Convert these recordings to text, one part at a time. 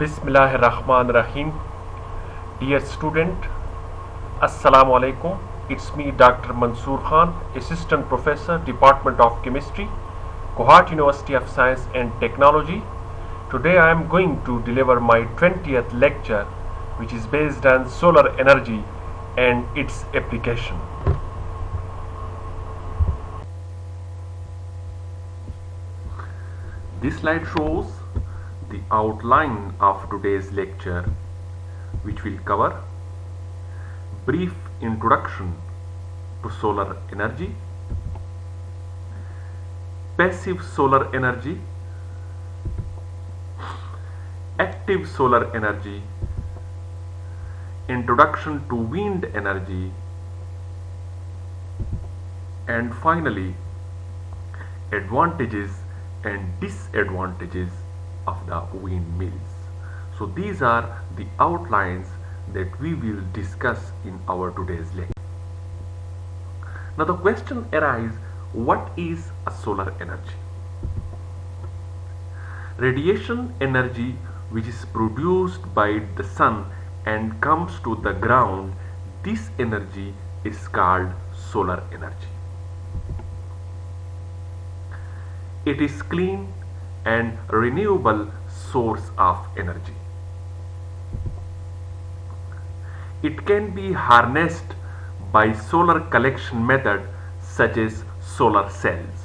Bismillahirrahmanirrahim. Dear student, Assalamu alaikum. It's me, Dr. Mansoor Khan, Assistant Professor, Department of Chemistry, Kohat University of Science and Technology. Today I am going to deliver my 20th lecture, which is based on solar energy and its application. This slide shows the outline of today's lecture, which will cover brief introduction to solar energy, passive solar energy, active solar energy, introduction to wind energy, and finally advantages and disadvantages of the windmills. So these are the outlines that we will discuss in our today's lecture. Now the question arises, what is a solar energy? Radiation energy which is produced by the sun and comes to the ground, this energy is called solar energy. It is clean and renewable source of energy. It can be harnessed by solar collection method such as solar cells.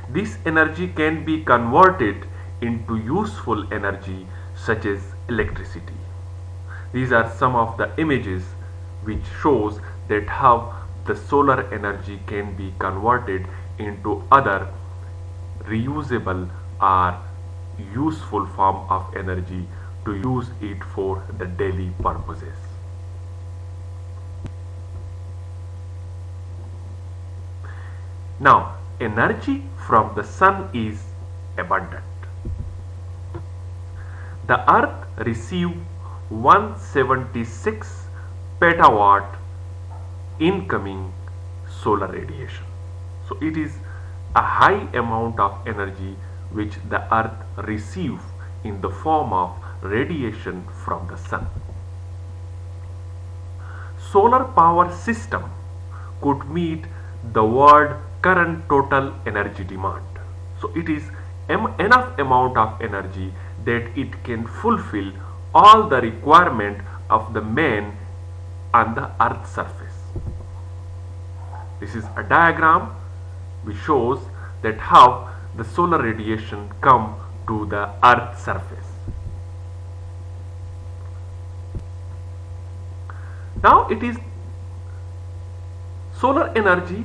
This energy can be converted into useful energy such as electricity. These are some of the images which shows that how the solar energy can be converted into other reusable or useful form of energy to use it for the daily purposes. Now, energy from the sun is abundant. The earth receives 176 petawatt incoming solar radiation. So it is a high amount of energy which the earth receives in the form of radiation from the sun. Solar power system could meet the world current total energy demand. So it is enough amount of energy that it can fulfill all the requirement of the man on the earth's surface. This is a diagram which shows that how the solar radiation come to the earth's surface. Now it is solar energy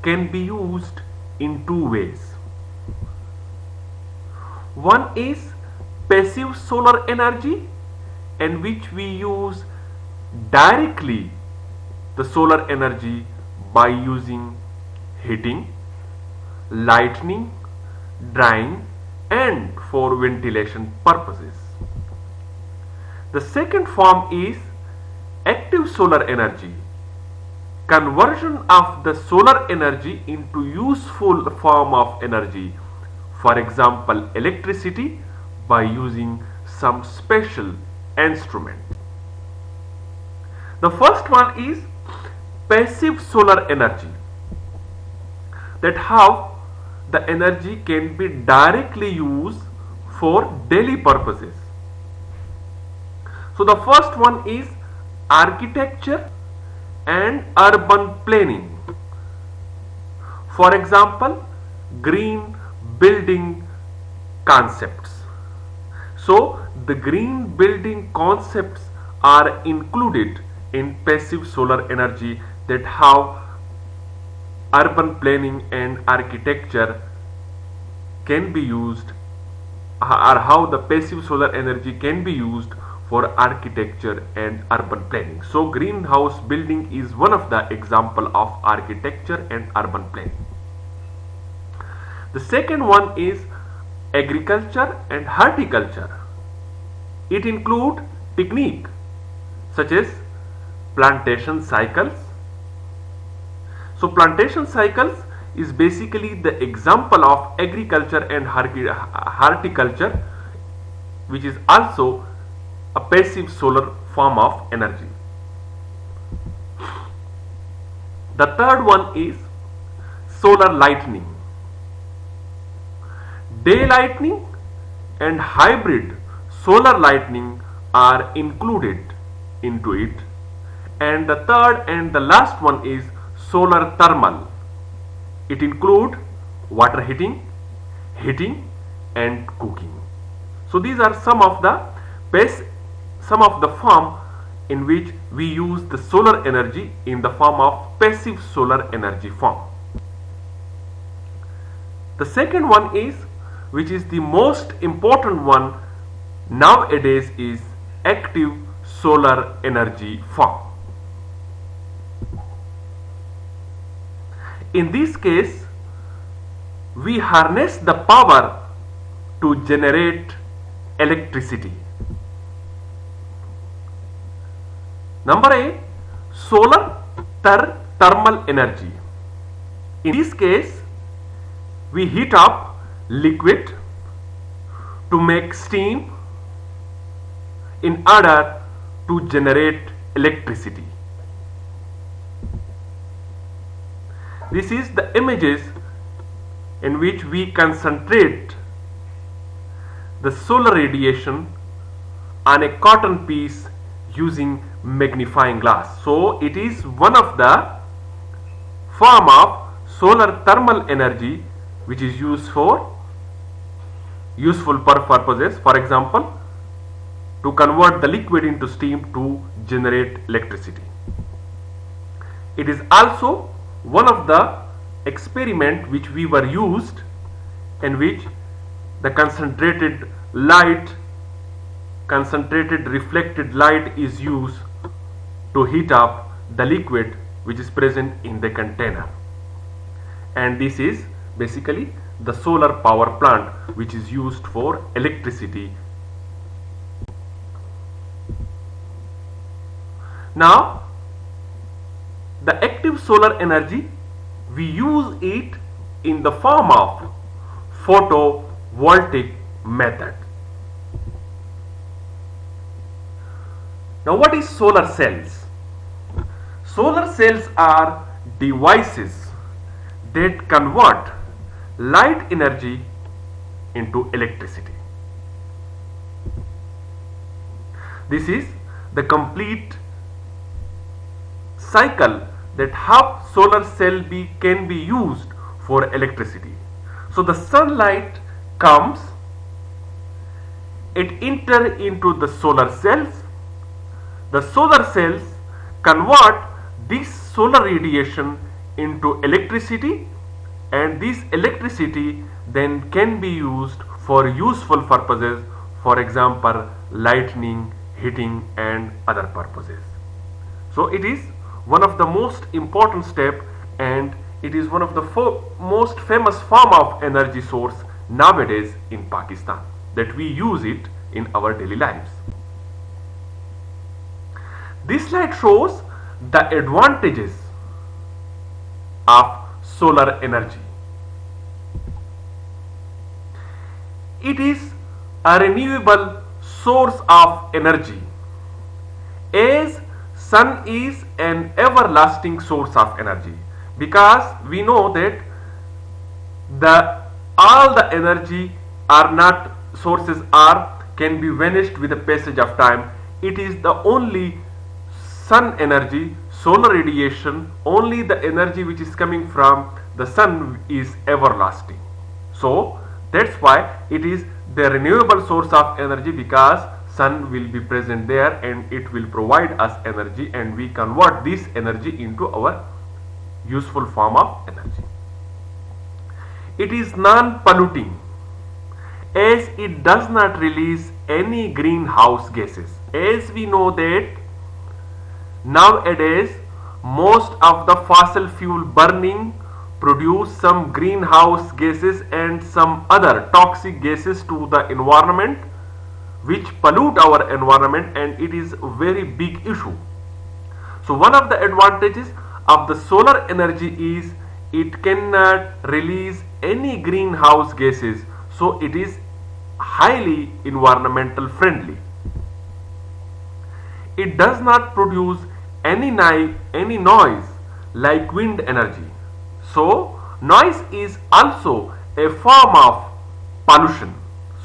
can be used in two ways. One is passive solar energy, in which we use directly the solar energy by using heating, lighting, drying and for ventilation purposes. The second form is active solar energy, conversion of the solar energy into useful form of energy, for example electricity, by using some special instrument. The first one is passive solar energy, that how the energy can be directly used for daily purposes. So the first one is architecture and urban planning. For example, green building concepts. So the green building concepts are included in passive solar energy, that how urban planning and architecture can be used, or how the passive solar energy can be used for architecture and urban planning. So greenhouse building is one of the example of architecture and urban planning. The second one is agriculture and horticulture. It includes technique such as plantation cycles. So plantation cycles is basically the example of agriculture and horticulture which is also a passive solar form of energy. The third one is solar lightning. Day lightning and hybrid solar lightning are included into it. And the third and the last one is solar thermal. It includes water heating, and cooking. So these are some of the form in which we use the solar energy in the form of passive solar energy form. The second one is, which is the most important one nowadays, is active solar energy form. In this case, we harness the power to generate electricity. Number A, solar thermal energy. In this case, we heat up liquid to make steam in order to generate electricity. This is the images in which we concentrate the solar radiation on a cotton piece using magnifying glass. So it is one of the form of solar thermal energy which is used for useful purposes. For example, to convert the liquid into steam to generate electricity. It is also one of the experiment which we were used, in which the concentrated reflected light is used to heat up the liquid which is present in the container. And this is basically the solar power plant which is used for electricity. Now, the active solar energy, we use it in the form of photovoltaic method. Now, what is solar cells? Solar cells are devices that convert light energy into electricity. This is the complete cycle that how solar cell can be used for electricity. So the sunlight comes, it enters into the solar cells. The solar cells convert this solar radiation into electricity, and this electricity then can be used for useful purposes, for example lighting, heating and other purposes. So it is one of the most important step, and it is one of the most famous form of energy source nowadays in Pakistan, that we use it in our daily lives. This slide shows the advantages of solar energy. It is a renewable source of energy, as sun is an everlasting source of energy, because we know that all the energy are not sources can be vanished with the passage of time. It is the only sun energy, solar radiation, only the energy which is coming from the sun is everlasting. So that's why it is the renewable source of energy, because sun will be present there and it will provide us energy, and we convert this energy into our useful form of energy. It is non-polluting, as it does not release any greenhouse gases. As we know that nowadays most of the fossil fuel burning produce some greenhouse gases and some other toxic gases to the environment, which pollute our environment, and it is a very big issue. So one of the advantages of the solar energy is it cannot release any greenhouse gases, so it is highly environmental friendly. It does not produce any noise like wind energy. So noise is also a form of pollution.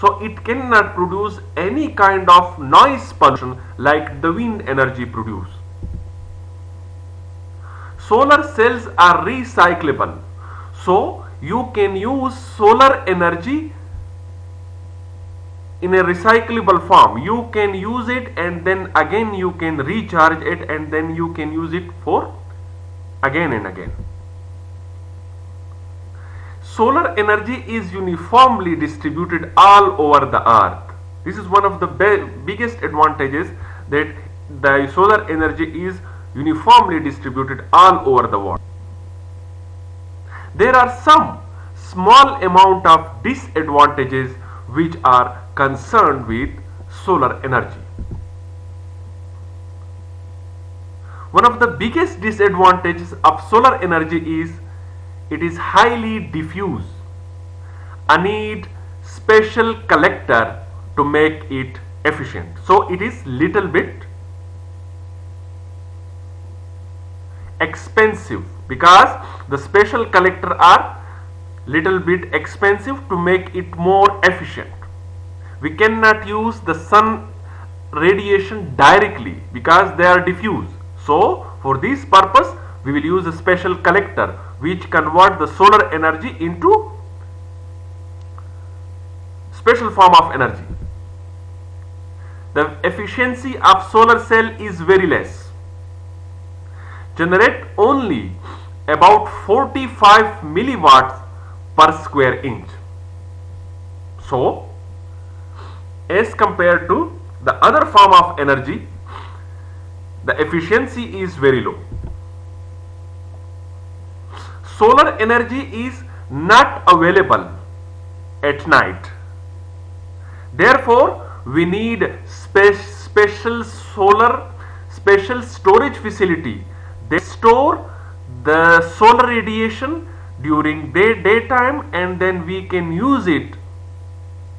So it cannot produce any kind of noise pollution like the wind energy produce. Solar cells are recyclable. So you can use solar energy in a recyclable form. You can use it and then again you can recharge it and then you can use it for again and again. Solar energy is uniformly distributed all over the earth. This is one of the biggest advantages, that the solar energy is uniformly distributed all over the world. There are some small amount of disadvantages which are concerned with solar energy. One of the biggest disadvantages of solar energy is it is highly diffuse. I need special collector to make it efficient. So it is little bit expensive, because the special collector are little bit expensive to make it more efficient. We cannot use the sun radiation directly because they are diffuse. So for this purpose we will use a special collector which convert the solar energy into special form of energy. The efficiency of solar cell is very less. Generate only about 45 milliwatts per square inch. So as compared to the other form of energy, the efficiency is very low. Solar energy is not available at night. Therefore, we need special storage facility. They store the solar radiation during daytime and then we can use it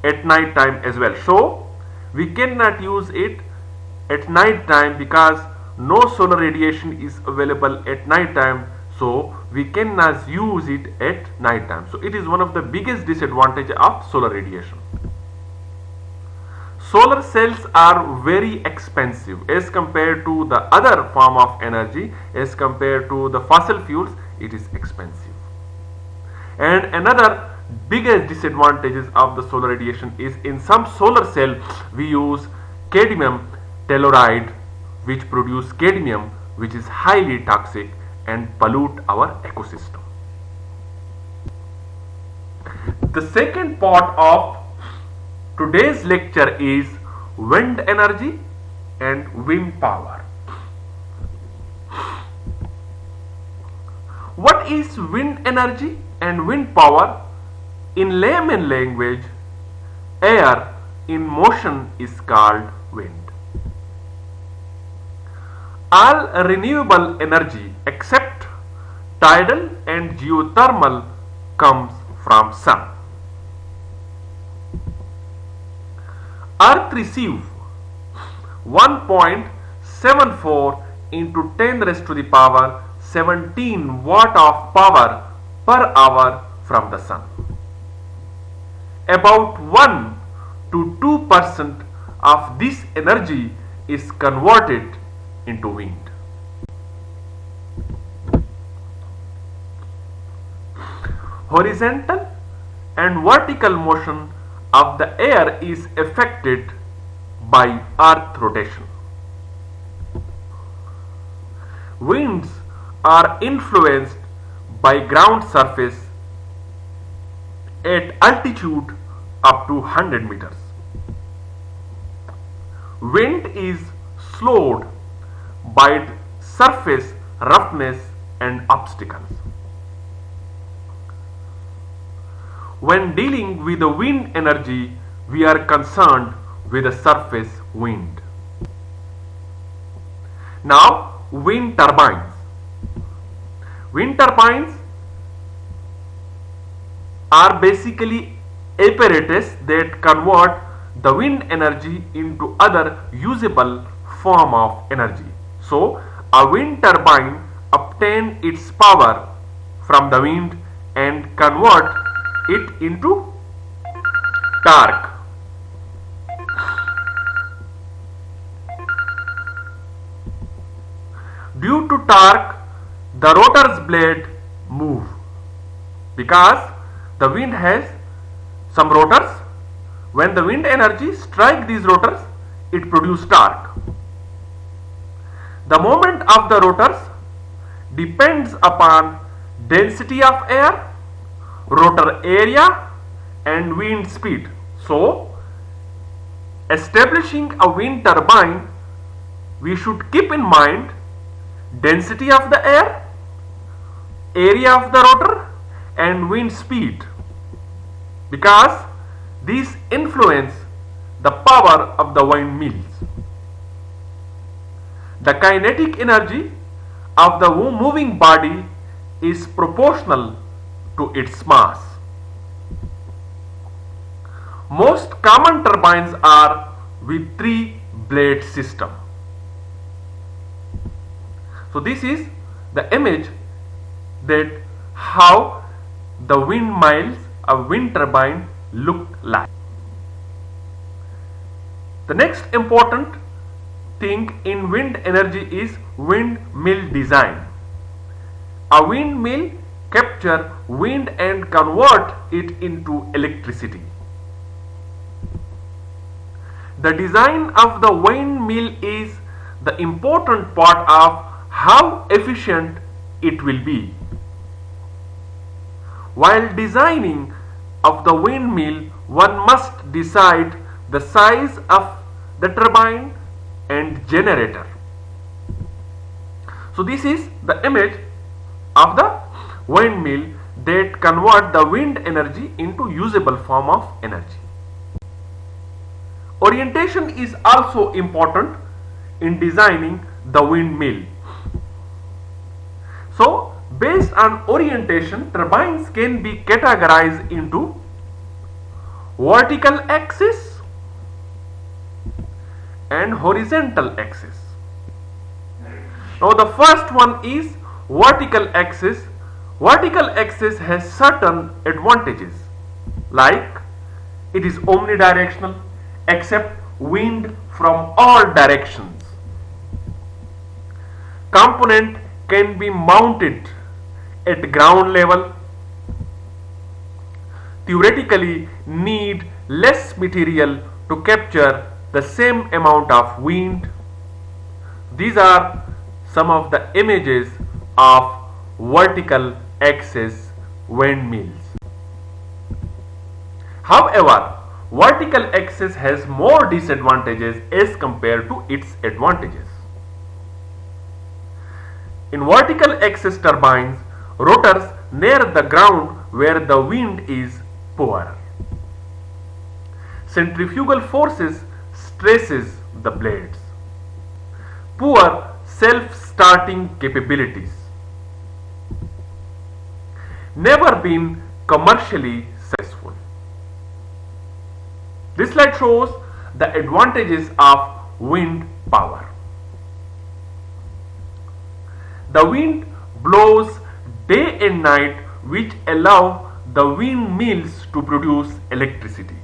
at night time as well. So we cannot use it at night time because no solar radiation is available at night time, so we cannot use it at night time. So it is one of the biggest disadvantage of solar radiation. Solar cells are very expensive as compared to the other form of energy. As compared to the fossil fuels, it is expensive. And another biggest disadvantages of the solar radiation is in some solar cell we use cadmium telluride, which produce cadmium which is highly toxic and pollute our ecosystem. The second part of today's lecture is wind energy and wind power. What is wind energy and wind power? In layman language, air in motion is called wind. All renewable energy except tidal and geothermal comes from sun. Earth receives 1.74 into 10 raised to the power 17 watt of power per hour from the sun. About 1 to 2% of this energy is converted into wind. Horizontal and vertical motion of the air is affected by earth rotation. Winds are influenced by ground surface at altitude up to 100 meters. Wind is slowed by surface roughness and obstacles. When dealing with the wind energy, we are concerned with the surface wind. Now, wind turbines. Wind turbines are basically apparatus that convert the wind energy into other usable form of energy. So a wind turbine obtains its power from the wind and convert it into torque. Due to torque, the rotor's blade move because the wind has some rotors. When the wind energy strike these rotors, it produces torque. The moment of the rotors depends upon density of air, rotor area and wind speed. So, establishing a wind turbine, we should keep in mind density of the air, area of the rotor and wind speed, because these influence the power of the windmills. The kinetic energy of the moving body is proportional to its mass. Most common turbines are with 3-blade system. So this is the image that how the windmills, a wind turbine look like. The next important thing in wind energy is windmill design. A windmill capture wind and convert it into electricity. The design of the windmill is the important part of how efficient it will be. While designing of the windmill, one must decide the size of the turbine and generator. So this is the image of the windmill that convert the wind energy into usable form of energy. Orientation is also important in designing the windmill. So based on orientation, turbines can be categorized into vertical axis and horizontal axis. Now the first one is vertical axis. Vertical axis has certain advantages, like it is omnidirectional, accept wind from all directions. Component can be mounted at ground level. Theoretically need less material to capture the same amount of wind. These are some of the images of vertical axis windmills. However, vertical axis has more disadvantages as compared to its advantages. In vertical axis turbines, rotors near the ground where the wind is poor. Centrifugal forces stresses the blades. Poor self-starting capabilities. Never been commercially successful. This slide shows the advantages of wind power. The wind blows day and night, which allow the windmills to produce electricity.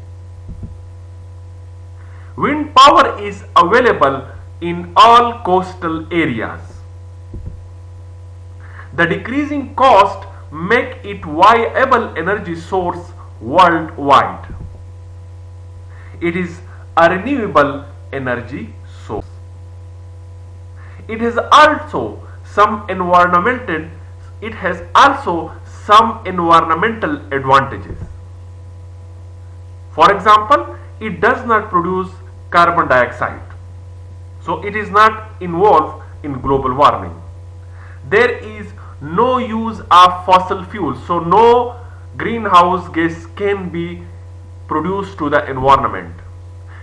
Wind power is available in all coastal areas. The decreasing cost make it viable energy source worldwide. It is a renewable energy source. It has also some environmental advantages. For example, it does not produce carbon dioxide, so it is not involved in global warming. There is no use of fossil fuels, so no greenhouse gas can be produced to the environment.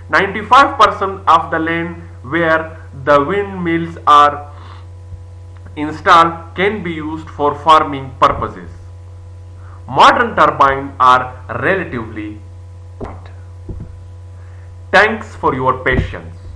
95% of the land where the windmills are installed can be used for farming purposes. Modern turbines are relatively Thanks for your patience.